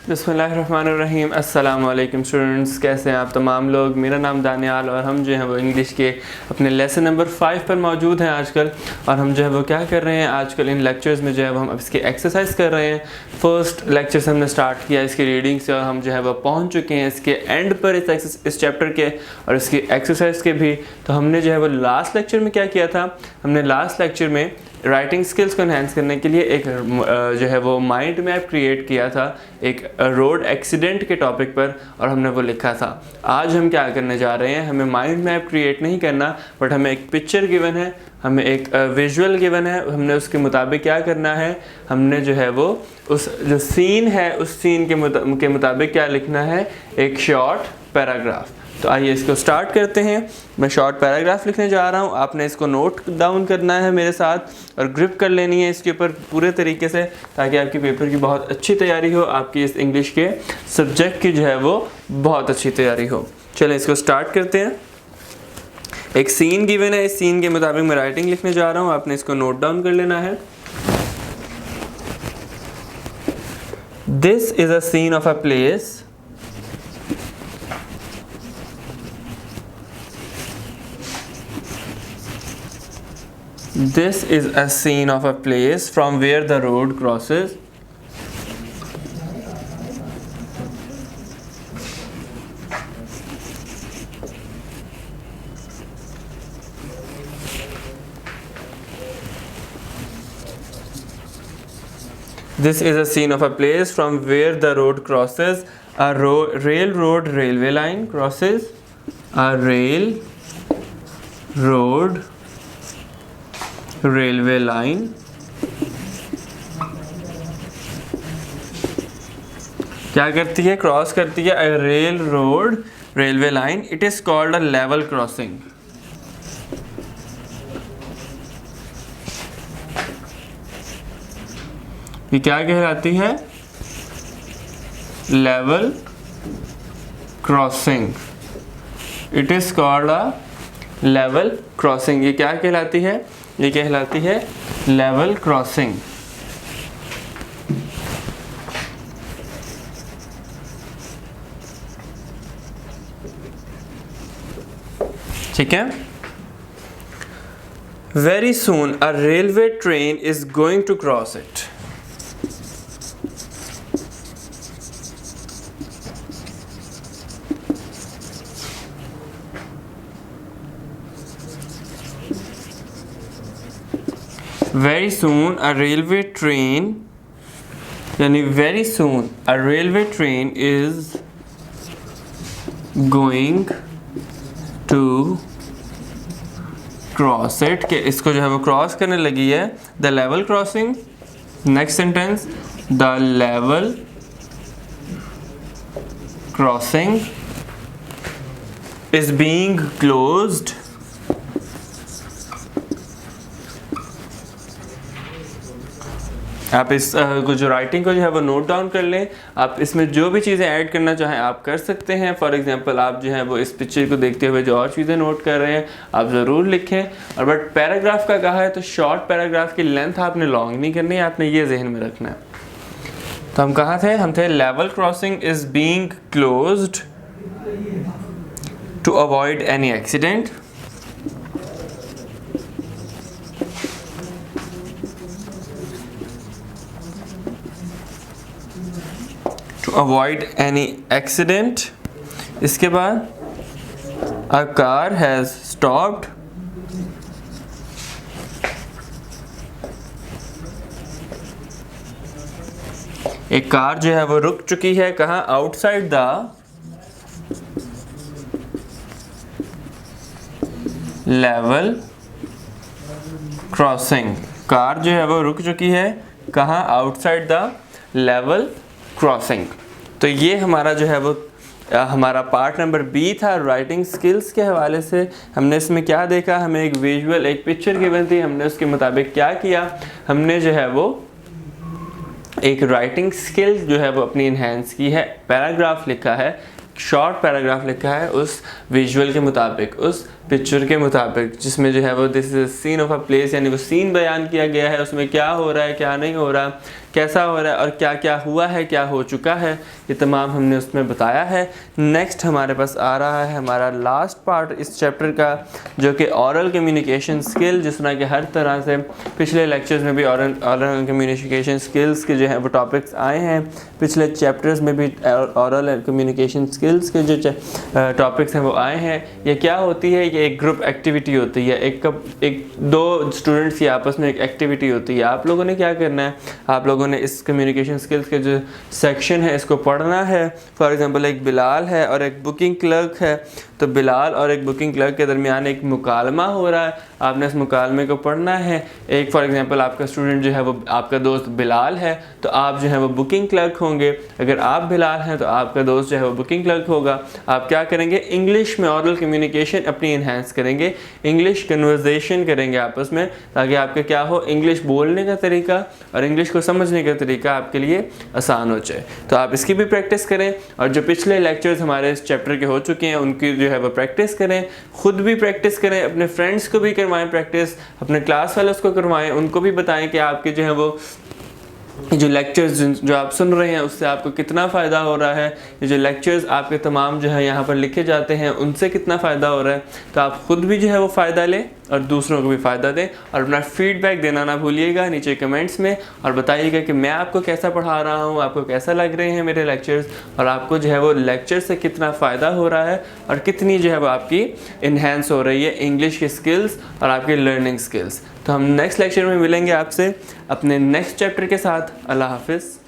बिस्मिल्लाहिर्रहमानिर्रहीम। अस्सलाम वालेकुम स्टूडेंट्स, कैसे हैं आप तमाम लोग। मेरा नाम दानियाल और हम जो है वो इंग्लिश के अपने लेसन नंबर 5 पर मौजूद हैं आजकल। और हम जो है वो क्या कर रहे हैं आजकल इन लेक्चर्स में जो है वो हम इसकी एक्सरसाइज कर रहे हैं। फर्स्ट लेक्चर से हमने स्टार्ट किया इसकी रीडिंग से और हम जो है वो पहुँच चुके हैं इसके एंड पर इस चैप्टर के और इसकी एक्सरसाइज के भी। तो हमने जो है वो लास्ट लेक्चर में क्या किया था, हमने लास्ट लेक्चर में राइटिंग स्किल्स को एनहांस करने के लिए एक जो है वो माइंड मैप क्रिएट किया था एक रोड एक्सीडेंट के टॉपिक पर और हमने वो लिखा था। आज हम क्या करने जा रहे हैं, हमें माइंड मैप क्रिएट नहीं करना, बट हमें एक पिक्चर गिवन है, हमें एक विजुअल गिवन है, हमने उसके मुताबिक क्या करना है, हमने जो है वो उस जो सीन है उस सीन के मुताबिक क्या लिखना है, एक शॉर्ट पैराग्राफ। तो आइए इसको स्टार्ट करते हैं। मैं शॉर्ट पैराग्राफ लिखने जा रहा हूँ, आपने इसको नोट डाउन करना है मेरे साथ और ग्रिप कर लेनी है इसके ऊपर पूरे तरीके से, ताकि आपके पेपर की बहुत अच्छी तैयारी हो, आपकी इस इंग्लिश के सब्जेक्ट की जो है वो बहुत अच्छी तैयारी हो। चलें इसको स्टार्ट करते हैं। एक सीन गिवन है, इस सीन के मुताबिक मैं राइटिंग लिखने जा रहा हूँ, आपने इसको नोट डाउन कर लेना है। This is a scene of a place This is a scene of a place from where the road crosses. This is a scene of a place from where the road crosses. A railroad railway line crosses. A railroad railway line क्या करती है, cross करती है। A railroad railway line, it is called a level crossing. ये क्या कहलाती है, level crossing. It is called a level crossing. ये क्या कहलाती है, ये कहलाती है लेवल क्रॉसिंग। ठीक है। Very soon a railway train is going to cross it. Very soon a railway train, यानी very soon a railway train is going to cross it, कि इसको जो है वो क्रॉस करने लगी है। The level crossing, next sentence, the level crossing is being closed आप इस जो राइटिंग को जो है वो नोट डाउन कर लें। आप इसमें जो भी चीज़ें ऐड करना चाहें आप कर सकते हैं। फॉर एग्जांपल आप जो है वो इस पिक्चर को देखते हुए जो और चीज़ें नोट कर रहे हैं आप ज़रूर लिखें। और बट पैराग्राफ का कहा है तो शॉर्ट पैराग्राफ की लेंथ आपने लॉन्ग नहीं करनी है, आपने ये जहन में रखना है। तो हम कहाँ थे, हम थे level crossing is being closed to avoid any accident. Avoid any accident. इसके बाद a car has stopped एक कार जो है वो रुक चुकी है, कहाँ, outside the level crossing. Car जो है वो रुक चुकी है, कहाँ, आउटसाइड द लेवल क्रॉसिंग। तो ये हमारा जो है वो हमारा पार्ट नंबर बी था राइटिंग स्किल्स के हवाले से। हमने इसमें क्या देखा, हमें एक विजुअल एक पिक्चर गिवन थी, हमने उसके मुताबिक क्या किया, हमने जो है वो एक राइटिंग स्किल जो है वो अपनी इन्हेंस की है। पैराग्राफ लिखा है, शॉर्ट पैराग्राफ लिखा है उस विजुअल के मुताबिक, उस पिक्चर के मुताबिक, जिसमें जो है वो this is seen of a place, यानी वो सीन बयान किया गया है, उसमें क्या हो रहा है, क्या नहीं हो रहा, कैसा हो रहा है और क्या क्या हुआ है, क्या हो चुका है, ये तमाम हमने उसमें बताया है। नेक्स्ट हमारे पास आ रहा है हमारा लास्ट पार्ट इस चैप्टर का, जो कि ऑरल कम्युनिकेशन स्किल। जिस तरह के हर तरह से पिछले लेक्चर्स में भी ऑरल कम्युनिकेशन स्किल्स के जो है वो टॉपिक्स आए हैं, पिछले चैप्टर्स में भी ऑरल कम्युनिकेशन स्किल्स के जो टॉपिक्स हैं वो आए हैं। ये क्या होती है, ये एक ग्रुप एक्टिविटी होती है, एक दो स्टूडेंट्स की आपस में एक एक्टिविटी होती है। आप लोगों ने क्या करना है, आप लोगों ने इस कम्युनिकेशन स्किल्स के जो सेक्शन है इसको पढ़ना है। फॉर एग्जांपल एक बिलाल है और एक बुकिंग क्लर्क है, तो बिलाल और एक बुकिंग क्लर्क के दरमियान एक मुकालमा हो रहा है, आपने इस मुकालमे को पढ़ना है। एक फॉर एग्जांपल आपका स्टूडेंट जो है वो आपका दोस्त बिलाल है, तो आप जो है वो बुकिंग क्लर्क होंगे। अगर आप बिलाल हैं तो आपका दोस्त जो है वो बुकिंग क्लर्क होगा। आप क्या करेंगे, इंग्लिश में ऑरल कम्युनिकेशन अपनी इन्हेंस करेंगे, इंग्लिश कन्वर्सेशन करेंगे आपस में, ताकि आपके क्या हो, इंग्लिश बोलने का तरीका और इंग्लिश को समझने का तरीका आपके लिए आसान हो जाए। तो आप इसकी भी प्रैक्टिस करें, और जो पिछले लेक्चर्स हमारे इस चैप्टर के हो चुके हैं उनकी जो है वो प्रैक्टिस करें, खुद भी प्रैक्टिस करें, अपने फ्रेंड्स को भी करवाएं प्रैक्टिस, अपने क्लास वालों को करवाएं, उनको भी बताएं कि आपके जो है वो जो लेक्चर्स जो आप सुन रहे हैं उससे आपको कितना फ़ायदा हो रहा है, ये जो लेक्चर्स आपके तमाम जो है यहाँ पर लिखे जाते हैं उनसे कितना फ़ायदा हो रहा है। तो आप ख़ुद भी जो है वो फ़ायदा लें और दूसरों को भी फ़ायदा दें, और अपना फीडबैक देना ना भूलिएगा नीचे कमेंट्स में, और बताइएगा कि मैं आपको कैसा पढ़ा रहा हूँ, आपको कैसा लग रहे हैं मेरे लेक्चर्स, और आपको जो है वो लेक्चर से कितना फ़ायदा हो रहा है और कितनी जो है वो आपकी इन्हेंस हो रही है इंग्लिश की स्किल्स और आपकी लर्निंग स्किल्स। तो हम नेक्स्ट लेक्चर में मिलेंगे आपसे अपने नेक्स्ट चैप्टर के साथ। अल्लाह हाफिज़।